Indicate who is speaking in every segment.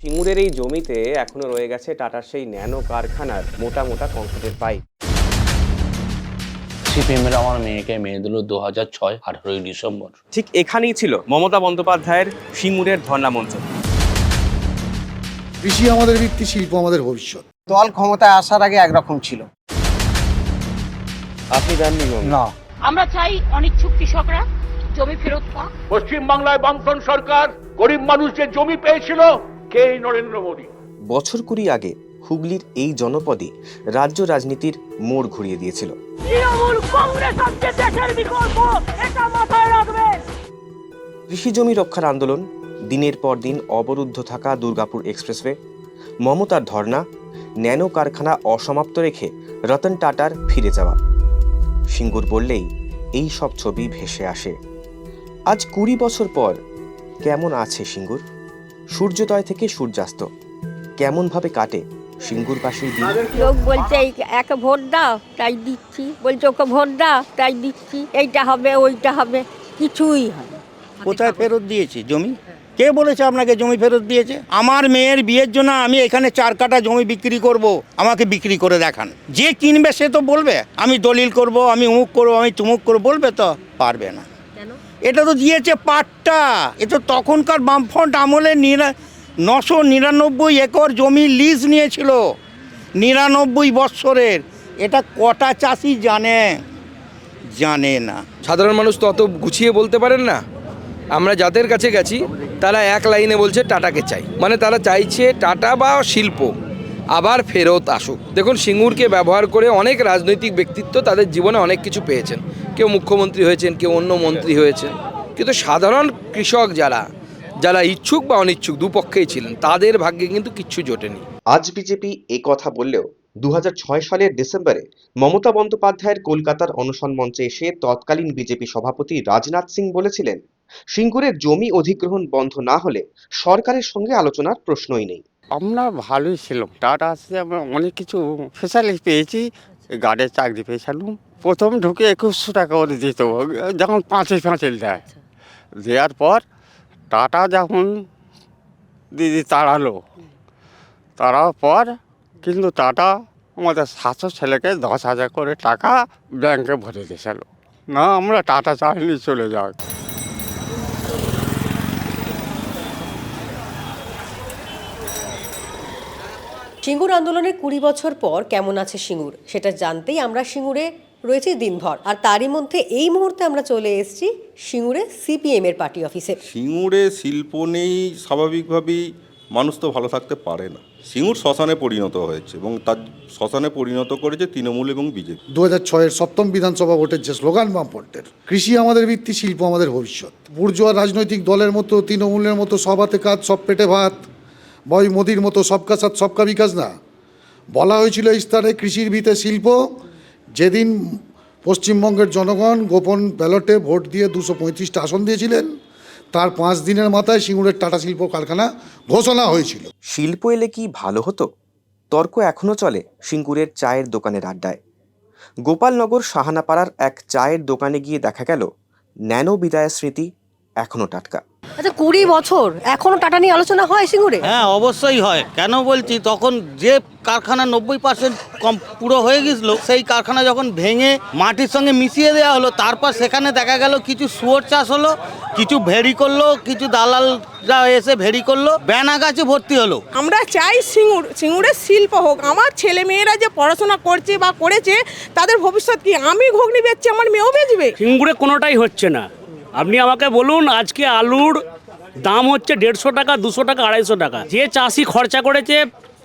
Speaker 1: সিঙ্গুরের এই জমিতে এখনো রয়ে গেছে টাটার সেই ন্যানো কারখানার মোটা মোটা কংক্রিটের পাইপ।
Speaker 2: সিপিএমের আমার মেয়েকে মেয়ে দিল 2006 18ই ডিসেম্বর।
Speaker 1: ঠিক এখানেই ছিল মমতা বন্দ্যোপাধ্যায়ের সিঙ্গুরের ধর্ণা মঞ্চ।
Speaker 3: কৃষি আমাদের ভিত্তি, শিল্প আমাদের ভবিষ্যৎ।
Speaker 4: দল ক্ষমতায় আসার আগে একরকম ছিল।
Speaker 1: আপনি দেননি
Speaker 4: না,
Speaker 5: আমরা চাই অনিচ্ছুক কৃষকরা জমি ফেরত পাক।
Speaker 6: পশ্চিমবাংলায় বামফ্রন্ট সরকার গরিব মানুষ যে জমি পেয়েছিল, কে নরেন্দ্র মোদী।
Speaker 1: বছর 20 আগে হুগলির এই জনপদে রাজ্য রাজনীতির মোড় ঘুরিয়ে দিয়েছিল।
Speaker 5: তৃণমূল কংগ্রেস আজকে দেশের বিকল্প, এটা মাথায় রাখবেন।
Speaker 1: কৃষি জমি রক্ষার আন্দোলন, দিনের পর দিন অবরুদ্ধ থাকা দুর্গাপুর এক্সপ্রেসওয়ে, মমতার ধর্ণা, ন্যানো কারখানা অসমাপ্ত রেখে রতন টাটার ফিরে যাওয়া। সিঙ্গুর বললেই এই সব ছবি ভেসে আসে। আজ 20 বছর পর কেমন আছে সিঙ্গুর? সূর্যোদয় থেকে সূর্যাস্ত কেমন ভাবে কাটে সিঙ্গুরবাসীর দিন?
Speaker 7: লোক বলছে একে ভোট দাও তাই দিচ্ছি, বলছে ওকে ভোট দাও তাই দিচ্ছি, এইটা হবে ওইটা হবে, কিছুই হয় না।
Speaker 8: কোথায় ফেরত দিয়েছে জমি? কে বলেছে আপনাকে জমি ফেরত দিয়েছে? আমার মেয়ের বিয়ের জন্য আমি এখানে 4 কাঠা জমি বিক্রি করব, আমাকে বিক্রি করে দেখান। যে কিনবে সে তো বলবে আমি দলিল করব, আমি অমুক করবো, আমি তুমুক করবো, বলবে তো? পারবে না। এটা তো দিয়েছে পাট্টা। এটা তখনকার বামফ্রন্ট আমলে 999 একর জমি লিজ নিয়েছিল 99 বৎসরের। এটা কটা চাষি জানে না।
Speaker 9: সাধারণ মানুষ তো অত গুছিয়ে বলতে পারেন না। আমরা যাদের কাছে গেছি তারা এক লাইনে বলছে টাটাকে চাই, মানে তারা চাইছে টাটা বা শিল্প আবার ফেরত আসুক। দেখুন, সিঙ্গুরকে ব্যবহার করে অনেক রাজনৈতিক ব্যক্তিত্ব তাদের জীবনে অনেক কিছু পেয়েছেন। কেউ মুখ্যমন্ত্রী হয়েছেন, কেউ অন্য মন্ত্রী হয়েছেন, কিন্তু সাধারণ কৃষক যারা ইচ্ছুক বা অনিচ্ছুক দুপক্ষেই ছিলেন, তাদের ভাগ্যে কিন্তু কিচ্ছু জোটেনি।
Speaker 1: আজ বিজেপি এ কথা বললেও 2006 সালের ডিসেম্বরে মমতা বন্দ্যোপাধ্যায়ের কলকাতার অনশন মঞ্চে এসে তৎকালীন বিজেপি সভাপতি রাজনাথ সিং বলেছিলেন, সিঙ্গুরের জমি অধিগ্রহণ বন্ধ না হলে সরকারের সঙ্গে আলোচনার প্রশ্নই নেই।
Speaker 10: আমরা ভালোই ছিলাম, টাটা আসছে, আমরা অনেক কিছু ফেসিলিটি পেয়েছি। গার্ডের চাকরি পেয়েছিলাম, প্রথম ঢুকে 2100 টাকা করে দিত, যখন 5 দেয়। দেওয়ার পর টাটা যখন দিদি তাড়ার পর কিন্তু টাটা আমাদের 700 ছেলেকে 10,000 করে টাকা ব্যাংকে ভরে দিয়েছিল। না, আমরা টাটা চাইনি চলে যাক।
Speaker 11: সিঙ্গুর আন্দোলনের 20 বছর পর কেমন আছে সিঙ্গুর, সেটা জানতেই আমরা সিঙ্গুরে রয়েছি দিনভর। আর তারই মধ্যে এই মুহূর্তে আমরা চলে এসেছি সিঙ্গুরে সিপিএম এর পার্টি অফিসে।
Speaker 12: সিঙ্গুরে শিল্প নেই, স্বাভাবিকভাবেই মানুষ তো ভালো থাকতে পারে না। সিঙ্গুর শ্মশানে পরিণত হয়েছে এবং তার শ্মশানে পরিণত করেছে তৃণমূল এবং বিজেপি।
Speaker 3: 2006-এর 7ম বিধানসভা ভোটের যে স্লোগান বামফ্রন্টের, কৃষি আমাদের ভিত্তি, শিল্প আমাদের ভবিষ্যৎ, বুর্জোয়া রাজনৈতিক দলের মতো, তৃণমূলের মতো সব হাতে কাজ সব পেটে ভাত, বই মোদির মতো সবকা সাথ সবকা বিকাশ না। বলা হয়েছিল ইস্তারে কৃষির ভিতে শিল্প। যেদিন পশ্চিমবঙ্গের জনগণ গোপন ব্যালটে ভোট দিয়ে 235টা আসন দিয়েছিলেন, তার 5 দিনের মাথায় সিঙ্গুরের টাটা শিল্প কারখানা ঘোষণা হয়েছিল।
Speaker 1: শিল্প এলে কি ভালো হতো? তর্ক এখনো চলে সিঙ্গুরের চায়ের দোকানের আড্ডায়। গোপালনগর শাহানাপাড়ার এক চায়ের দোকানে গিয়ে দেখা গেল ন্যানো বিদায়ের স্মৃতি এখনো টাটকা।
Speaker 11: আচ্ছা, 20 বছর এখনো টাটা নিয়ে আলোচনা হয় সিঙ্গুরে?
Speaker 8: হ্যাঁ, অবশ্যই হয়। কেন বলছি, তখন যে কারখানা 90% কম পুরো হয়ে গেছিলো, সেই কারখানা যখন ভেঙে মাটির সঙ্গে মিশিয়ে দেওয়া হলো, তারপর সেখানে দেখা গেল কিছু শুয়োর চাষ হলো, কিছু ভেড়ি করলো, কিছু দালালরা এসে ভেড়ি করলো, ব্যানা গাছে ভর্তি হলো।
Speaker 5: আমরা চাই সিঙ্গুরের শিল্প হোক। আমার ছেলে মেয়েরা যে পড়াশোনা করছে বা করেছে, তাদের ভবিষ্যৎ কি? আমি ঘুগনি বেচছি, আমার মেয়েও বেচবে।
Speaker 10: সিঙ্গুরে কোনোটাই হচ্ছে না। আপনি আমাকে বলুন, আজকে আলুর দাম হচ্ছে 150 টাকা, 200 টাকা, 250 টাকা। যে চাষি খরচা করেছে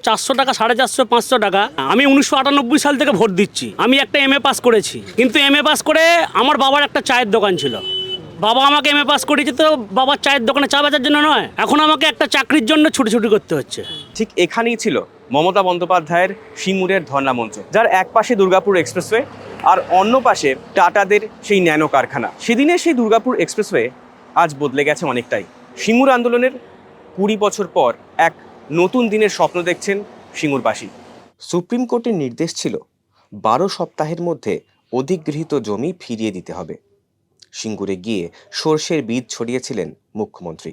Speaker 10: 400 টাকা, 450, 500 টাকা। আমি 1998 সাল থেকে ভোট দিচ্ছি। আমি একটা MA পাস করেছি, কিন্তু MA পাস করে আমার বাবার একটা চায়ের দোকান ছিল। বাবা আমাকে MA পাস করেছে তো বাবার চায়ের দোকানে চা বেচার জন্য নয়। এখন আমাকে একটা চাকরির জন্য ছুটি করতে হচ্ছে।
Speaker 1: ঠিক এখানেই ছিল মমতা বন্দ্যোপাধ্যায়ের সিঙ্গুরের ধর্ণা মঞ্চ, যার এক পাশে দুর্গাপুর এক্সপ্রেসওয়ে আর অন্য পাশে টাটাদের সেই ন্যানো কারখানা। সেদিনের সেই দুর্গাপুর এক্সপ্রেসওয়ে আজ বদলে গেছে অনেকটাই। সিঙ্গুর আন্দোলনের 20 বছর পর এক নতুন দিনের স্বপ্ন দেখছেন সিঙ্গুরবাসী। সুপ্রিম কোর্টের নির্দেশ ছিল 12 সপ্তাহের মধ্যে অধিগৃহীত জমি ফিরিয়ে দিতে হবে। সিঙ্গুরে গিয়ে সর্ষের বীজ ছড়িয়েছিলেন মুখ্যমন্ত্রী।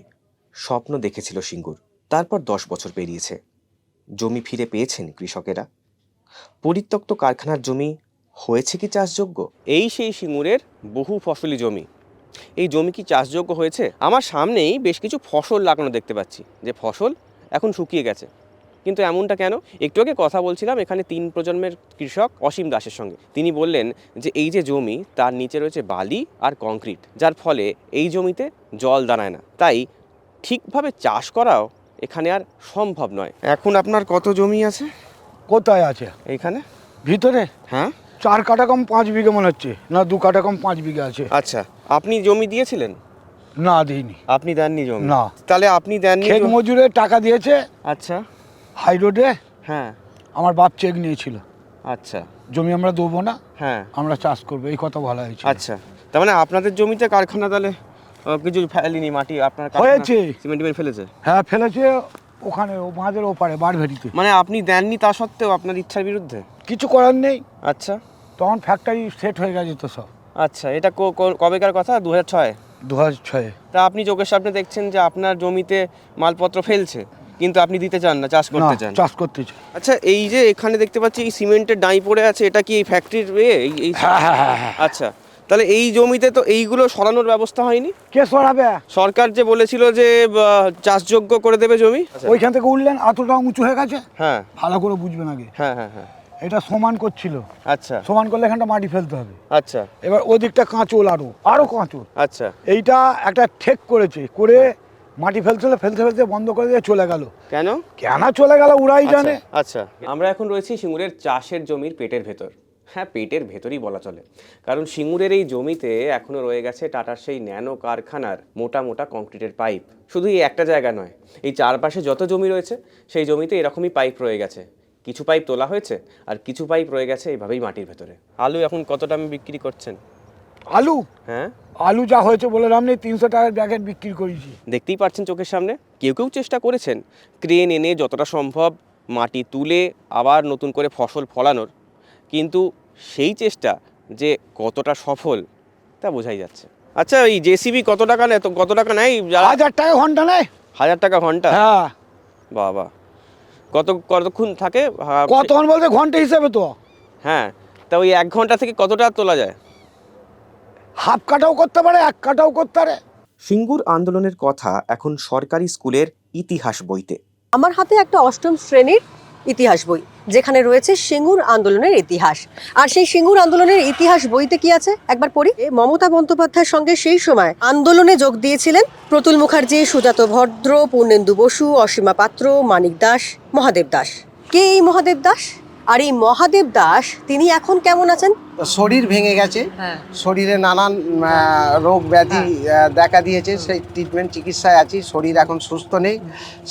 Speaker 1: স্বপ্ন দেখেছিল সিঙ্গুর, তারপর 10 বছর পেরিয়েছে, জমি ফিরে পেয়েছেন কৃষকেরা। পরিত্যক্ত কারখানার জমি হয়েছে কি চাষযোগ্য? এই সেই সিঙ্গুরের বহু ফসলি জমি। এই জমি কি চাষযোগ্য হয়েছে? আমার সামনেই বেশ কিছু ফসল লাগানো দেখতে পাচ্ছি, যে ফসল এখন শুকিয়ে গেছে। কিন্তু এমনটা কেন? একটু আগে কথা বলছিলাম এখানে 3 প্রজন্মের কৃষক অসীম দাসের সঙ্গে। তিনি বললেন যে এই যে জমি, তার নিচে রয়েছে বালি আর কংক্রিট, যার ফলে এই জমিতে জল দাঁড়ায় না, তাই ঠিকভাবে চাষ করাও এখানে আর সম্ভব নয়। এখন আপনার কত জমি আছে
Speaker 13: কোথায় আছে?
Speaker 1: এইখানে
Speaker 13: ভিতরে?
Speaker 1: হ্যাঁ,
Speaker 13: 4 কাঠা কম 5 বিঘা মনে হচ্ছে, না 2 কাঠা কম 5 বিঘা আছে।
Speaker 1: আচ্ছা, আপনি জমি দিয়েছিলেন?
Speaker 13: না, দিইনি।
Speaker 1: আপনি দেননি জমি?
Speaker 13: না।
Speaker 1: তাহলে আপনি দেননি?
Speaker 13: ক্ষেত মজুরের টাকা দিয়েছে।
Speaker 1: আচ্ছা।
Speaker 13: হাই রোডে।
Speaker 1: হ্যাঁ।
Speaker 13: আমার বাপ চেক নিয়েছিল।
Speaker 1: আচ্ছা।
Speaker 13: জমি আমরা দেবো না,
Speaker 1: হ্যাঁ,
Speaker 13: আমরা চাষ করবো, এই কথা বলা হয়েছে।
Speaker 1: আচ্ছা, তার মানে আপনাদের জমিতে কারখানা তাহলে কিছু ফেলেনি, মাটি আপনার
Speaker 13: হয়েছে,
Speaker 1: সিমেন্ট ফেলেছে?
Speaker 13: হ্যাঁ ফেলেছে, ওখানে ও বাঁধের ওপারে বারভেরিতে।
Speaker 1: মানে আপনি দেননি তা সত্ত্বেও আপনার ইচ্ছার বিরুদ্ধে?
Speaker 13: কিছু করার নেই।
Speaker 1: আচ্ছা,
Speaker 13: তখন ফ্যাক্টরি সেট হয়ে গেছে তো সব।
Speaker 1: আচ্ছা, এটা কবেকার কথা? 2006?
Speaker 13: 2006।
Speaker 1: তা আপনি চোখের সামনে দেখছেন যে আপনার জমিতে মালপত্র ফেলছে, কিন্তু আপনি দিতে চান না, চাষ করতে চান?
Speaker 13: চাষ করতে চাই।
Speaker 1: আচ্ছা, এই যে এখানে দেখতে পাচ্ছি এই সিমেন্টের ডাই পড়ে আছে, এটা কি এই ফ্যাক্টরির?
Speaker 13: হ্যাঁ।
Speaker 1: আচ্ছা, তাহলে এই জমিতে তো এইগুলো সরানোর ব্যবস্থা হয়নি?
Speaker 13: কে সরাবে?
Speaker 1: সরকার যে বলেছিল যে চাষযোগ্য করে দেবে জমি।
Speaker 13: ওইখান থেকে উঠলেন, এতটা উঁচু হয়ে গেছে।
Speaker 1: হ্যাঁ,
Speaker 13: ভালো করে বুঝবেন আগে।
Speaker 1: হ্যাঁ হ্যাঁ হ্যাঁ।
Speaker 13: এটা সমান করছিল।
Speaker 1: আচ্ছা।
Speaker 13: সমান করলে এখানটা মাটি ফেলতে হবে।
Speaker 1: আচ্ছা।
Speaker 13: এবার ওদিকটা কাঁচল, আরো কাঁচল।
Speaker 1: আচ্ছা।
Speaker 13: এইটা একটা ঠেক করেছে, করে মাটি ফেলতে বন্ধ করে দিয়ে চলে গেল।
Speaker 1: কেন
Speaker 13: চলে গেল ওরাই জানে।
Speaker 1: আচ্ছা, আমরা এখন রয়েছি সিঙ্গুরের চাষের জমির পেটের ভেতর। হ্যাঁ, পেটের ভেতরই বলা চলে, কারণ সিঙ্গুরের এই জমিতে এখনো রয়ে গেছে টাটার সেই ন্যানো কারখানার মোটা মোটা কংক্রিটের পাইপ। শুধু এই একটা জায়গা নয়, এই চারপাশে যত জমি রয়েছে সেই জমিতে এরকমই পাইপ রয়ে গেছে। কিছু পাইপ তোলা হয়েছে আর কিছু পাইপ রয়ে গেছে এইভাবেই মাটির ভেতরে। আলু এখন কত দামে বিক্রি করছেন?
Speaker 13: আলু?
Speaker 1: হ্যাঁ,
Speaker 13: আলু যা হয়েছে বলে দাম নেই, 300 টাকার প্যাকেট বিক্রি করেছি।
Speaker 1: দেখতেই পাচ্ছেন চোখের সামনে। কেউ কেউ চেষ্টা করেছেন ক্রেন এনে যতটা সম্ভব মাটি তুলে আবার নতুন করে ফসল ফলানোর, কিন্তু সেই চেষ্টা যে কতটা সফল তা বোঝাই যাচ্ছে। আচ্ছা, এই জেসিবি কত টাকা নেয়?
Speaker 13: 1000 টাকা ঘন্টা নেয়।
Speaker 1: 1000 টাকা ঘন্টা?
Speaker 13: হ্যাঁ।
Speaker 1: বাবা, কতক্ষণ থাকে?
Speaker 13: কতক্ষণ বলতে ঘন্টা হিসেবে তো।
Speaker 1: হ্যাঁ, তা ওই 1 ঘন্টা থেকে কতটা তোলা যায়?
Speaker 13: হাফ কাটাও করতে পারে, 1 কাটাও করতে পারে।
Speaker 1: সিঙ্গুর আন্দোলনের কথা এখন সরকারি স্কুলের ইতিহাস বইতে।
Speaker 11: আমার হাতে একটা 8ম শ্রেণীর ইতিহাস বই, যেখানে রয়েছে সিঙ্গুর আন্দোলনের ইতিহাস। আর সেই সিঙ্গুর আন্দোলনের ইতিহাস বইতে কি আছে একবার পড়ি। মমতা বন্দ্যোপাধ্যায়ের সঙ্গে সেই সময় আন্দোলনে যোগ দিয়েছিলেন প্রতুল মুখার্জি, সুজাত ভদ্র, পূর্ণেন্দু বসু, অসীমা পাত্র, মানিক দাস, মহাদেব দাস। কে এই মহাদেব দাস? আর এই মহাদেব দাস তিনি এখন কেমন আছেন?
Speaker 4: শরীর ভেঙে গেছে, শরীরে নানান রোগ ব্যাধি দেখা দিয়েছে, সেই ট্রিটমেন্ট চিকিৎসায় আছি, শরীর এখন সুস্থ নেই।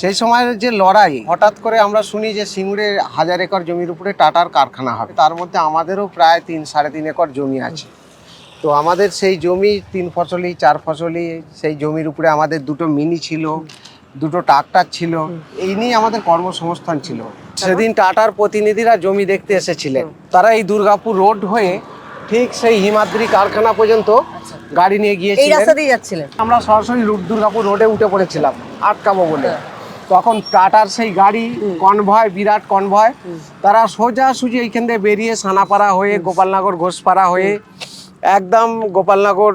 Speaker 4: সেই সময়ের যে লড়াই, হঠাৎ করে আমরা শুনি যে সিঙ্গুরে 1000 একর জমির উপরে টাটার কারখানা হবে। তার মধ্যে আমাদেরও প্রায় 3-3.5 একর জমি আছে। তো আমাদের সেই জমি 3 ফসলি 4 ফসলি, সেই জমির উপরে আমাদের 2টো মিনি ছিল, 2টো ট্রাক্টর ছিল, এই নিয়ে আমাদের কর্মসংস্থান ছিল। সেদিন টাটার প্রতিনিধিরা জমি দেখতে এসেছিলেন। তারা এই দুর্গাপুর রোড হয়ে ঠিক সেই হিমাদ্রি কারখানা পর্যন্ত গাড়ি নিয়ে গিয়েছিলেন।
Speaker 11: এই রাস্তা দিয়ে যাচ্ছিলেন?
Speaker 4: আমরা সরাসরি দুর্গাপুর রোডে উঠে পড়েছিলাম আটকাবো বলে। তখন টাটার সেই গাড়ি কনভয়, বিরাট কনভয়, তারা সোজাসুজি এইখান থেকে বেরিয়ে সানাপাড়া হয়ে, গোপালনগর ঘোষপাড়া হয়ে, একদম গোপালনগর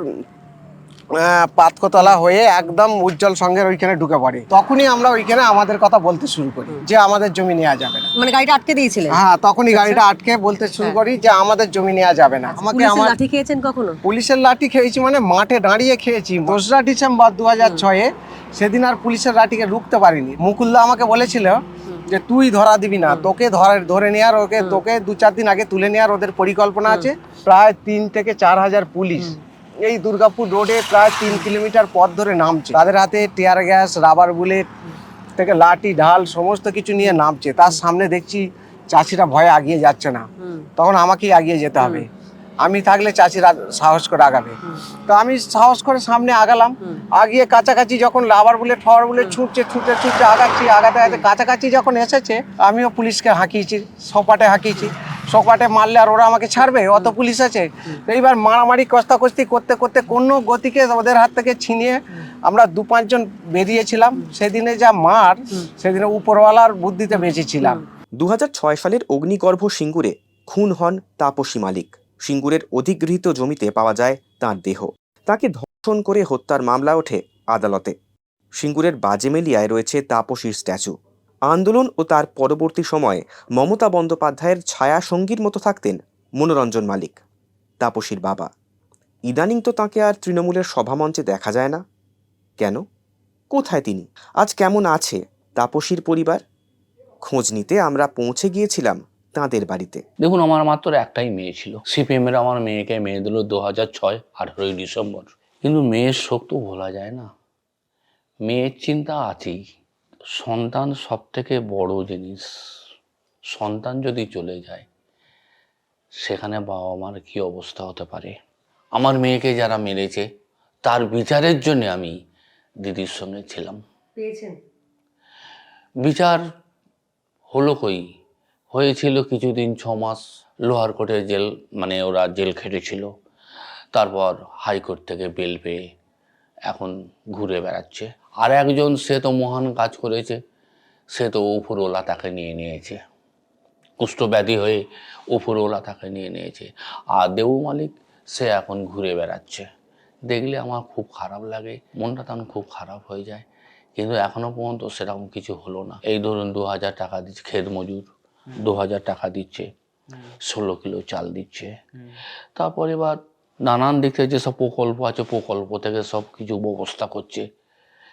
Speaker 4: পাতকতলা হয়ে একদম উজ্জ্বল সংঘের ওইখানে ঢুকে পড়ে। তখনই আমরা ওইখানে আমাদের কথা বলতে শুরু করি যে আমাদের জমি নেওয়া যাবে না।
Speaker 11: মানে গাড়িটা আটকে দিয়েছিলেন?
Speaker 4: হ্যাঁ, তখনই গাড়িটা আটকে বলতে শুরু করি যে আমাদের জমি নেওয়া যাবে না।
Speaker 11: আমাকে লাঠি খেয়েছেন কখনো?
Speaker 4: পুলিশের লাঠি খেয়েছি, মানে মাঠে দাঁড়িয়ে খেয়েছি। 2রা ডিসেম্বর 2006-এ, সেদিন আর পুলিশের লাঠিকে রুখতে পারিনি। মুকুলদা আমাকে বলেছিল যে তুই ধরা দিবি না, তোকে ধরে নেওয়ার, তোকে 2-4 দিন আগে তুলে নেওয়ার ওদের পরিকল্পনা আছে। প্রায় 3 থেকে 4 হাজার পুলিশ এই দুর্গাপুর রোডে প্রায় 3 কিলোমিটার পথ ধরে নামছে। তাদের হাতে টিয়ার গ্যাস, রাবার বুলেট থেকে লাঠি, ঢাল সমস্ত কিছু নিয়ে নামছে। তার সামনে দেখছি চাষিরা ভয়ে আগিয়ে যাচ্ছে না, তখন আমাকেই আগিয়ে যেতে হবে। আমি থাকলে চাষিরা সাহস করে আগাবে। তো আমি সাহস করে সামনে আগালাম। আগিয়ে কাছাকাছি যখন রাবার বুলেট, ফাওয়ার বুলেট ছুটছে আগাতে কাছাকাছি যখন এসেছে, আমিও পুলিশকে হাঁকিয়েছি, সপাটে হাঁকিয়েছি। শোকাটে মারলে আর ওরা আমাকে ছাড়বে? অত পুলিশ আছে। এইবার মারামারি কস্তাকস্তি করতে করতে কোনো গতিকে ওদের হাত থেকে ছিনিয়ে আমরা 2-5 জন বেরিয়েছিলাম। সেদিনে যা মার, সেদিনে উপরওয়ালার বুদ্ধিতে বেঁচেছিলাম।
Speaker 1: 2006 সালের অগ্নিগর্ভ সিঙ্গুরে খুন হন তাপসী মালিক। সিঙ্গুরের অধিগৃহীত জমিতে পাওয়া যায় তাঁর দেহ। তাকে ধর্ষণ করে হত্যার মামলা ওঠে আদালতে। সিঙ্গুরের বাজেমেলিয়ায় রয়েছে তাপসীর স্ট্যাচু। আন্দোলন ও তার পরবর্তী সময়ে মমতা বন্দ্যোপাধ্যায়ের ছায়া সঙ্গীর মতো থাকতেন মনোরঞ্জন মালিক, তাপসীর বাবা। ইদানিং তো তাঁকে আর তৃণমূলের সভামঞ্চে দেখা যায় না। কেন? কোথায় তিনি? আজ কেমন আছে তাপসীর পরিবার? খোঁজ নিতে আমরা পৌঁছে গিয়েছিলাম তাঁদের বাড়িতে।
Speaker 2: দেখুন, আমার মাত্র একটাই মেয়ে ছিল। সিপিএমের আমার মেয়েকে মেয়ে দিল 2006 18ই ডিসেম্বর। কিন্তু মেয়ের শোক তো ভোলা যায় না। মেয়ের চিন্তা আছেই। সন্তান সব থেকে বড় জিনিস। সন্তান যদি চলে যায়, সেখানে বাবা মার কী অবস্থা হতে পারে। আমার মেয়েকে যারা মেরেছে তার বিচারের জন্য আমি দিদির সঙ্গে ছিলাম। বিচার হলো কই? হয়েছিল কিছুদিন, 6 মাস লোহার কোর্টে জেল, মানে ওরা জেল খেটেছিল। তারপর হাইকোর্ট থেকে বেল পেয়ে এখন ঘুরে বেড়াচ্ছে। আর একজন, সে তো মহান কাজ করেছে, সে তো উপরওয়ালা তাকে নিয়ে নিয়েছে। কুষ্ঠব্যাধি হয়ে উপরওয়ালা তাকে নিয়ে নিয়েছে। আর দেবু মালিক, সে এখন ঘুরে বেড়াচ্ছে। দেখলে আমার খুব খারাপ লাগে, মনটা তখন খুব খারাপ হয়ে যায়। কিন্তু এখনো পর্যন্ত সেরকম কিছু হলো না। এই ধরুন 2000 টাকা দিচ্ছে ক্ষেত মজুর, 2000 টাকা দিচ্ছে, 16 কিলো চাল দিচ্ছে। তারপর এবার নানান দিক থেকে যেসব প্রকল্প আছে, প্রকল্প থেকে সব কিছু ব্যবস্থা করছে।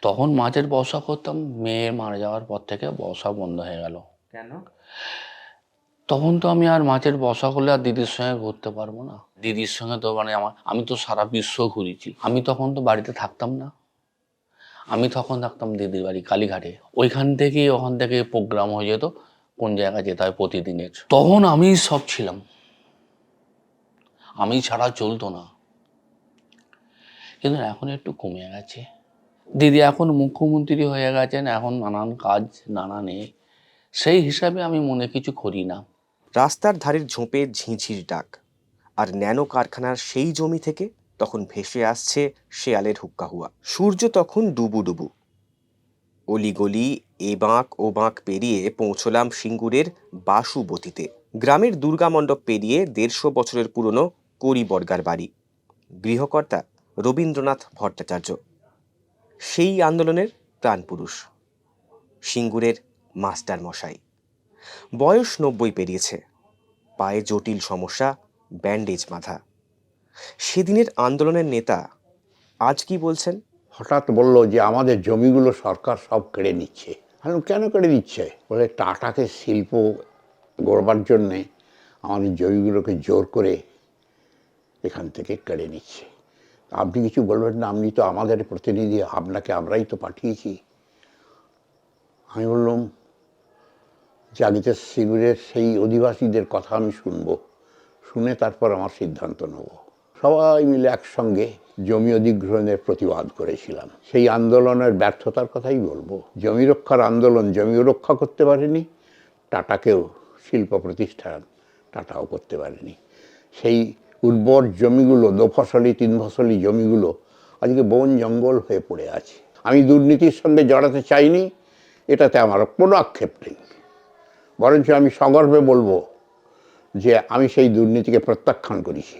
Speaker 2: তখন মাছের ব্যবসা করতাম, মেয়ে মারা যাওয়ার পর থেকে ব্যবসা বন্ধ হয়ে গেল।
Speaker 1: কেন?
Speaker 2: তখন তো আমি আর মাছের ব্যবসা করলে আর দিদির সঙ্গে ঘুরতে পারবো না। দিদির সঙ্গে তো মানে আমি তো সারা বিশ্ব ঘুরেছি। আমি তখন তো বাড়িতে থাকতাম না। আমি তখন থাকতাম দিদির বাড়ি কালীঘাটে। ওখান থেকে প্রোগ্রাম হয়ে যেত, কোন জায়গায় যেতে হয় প্রতিদিনের। তখন আমি সব ছিলাম, আমি ছাড়া চলতো না। কিন্তু এখন একটু কমে গেছে। দিদি এখন মুখ্যমন্ত্রী হয়ে গেছেন, এখন নানান কাজ নানানে, সেই হিসাবে আমি মনে কিছু করি না।
Speaker 1: রাস্তার ধারের ঝোপে ঝিঁঝির ডাক, আর ন্যানো কারখানার সেই জমি থেকে তখন ভেসে আসছে শেয়ালের হুক্কাহুয়া। সূর্য তখন ডুবু ডুবু। অলিগলি এ বাঁক ও বাঁক পেরিয়ে পৌঁছলাম সিঙ্গুরের বাসুবতীতে। গ্রামের দুর্গামণ্ডপ পেরিয়ে 150 বছরের পুরনো করিবর্গার বাড়ি। গৃহকর্তা রবীন্দ্রনাথ ভট্টাচার্য, সেই আন্দোলনের প্রাণপুরুষ, সিঙ্গুরের মাস্টার মশাই। বয়স 90 পেরিয়েছে, পায়ে জটিল সমস্যা, ব্যান্ডেজ বাঁধা। সেদিনের আন্দোলনের নেতা আজ কি বলছেন?
Speaker 14: হঠাৎ বলল যে আমাদের জমিগুলো সরকার সব কেড়ে নিচ্ছে। আমি কেন কেড়ে নিচ্ছে? বলে টাটাকে শিল্প গড়বার জন্যে আমাদের জমিগুলোকে জোর করে এখান থেকে কেড়ে নিচ্ছে। আপনি কিছু বলবেন না? আপনি তো আমাদের প্রতিনিধি, আপনাকে আমরাই তো পাঠিয়েছি। আমি বললাম যে আগে তো সিঙ্গুরের সেই অধিবাসীদের কথা আমি শুনবো, শুনে তারপর আমার সিদ্ধান্ত নেব। সবাই মিলে একসঙ্গে জমি অধিগ্রহণের প্রতিবাদ করেছিলাম। সেই আন্দোলনের ব্যর্থতার কথাই বলবো। জমি রক্ষার আন্দোলন, জমিও রক্ষা করতে পারেনি, টাটাকেও শিল্প প্রতিষ্ঠান টাটাও করতে পারেনি। সেই উর্বর জমিগুলো, 2 ফসলি 3 ফসলি জমিগুলো আজকে বন জঙ্গল হয়ে পড়ে আছে। আমি দুর্নীতির সঙ্গে জড়াতে চাইনি, এটাতে আমার কোনো আক্ষেপ নেই। বরঞ্চ আমি সগর্বে বলবো যে আমি সেই দুর্নীতিকে প্রত্যাখ্যান করেছি।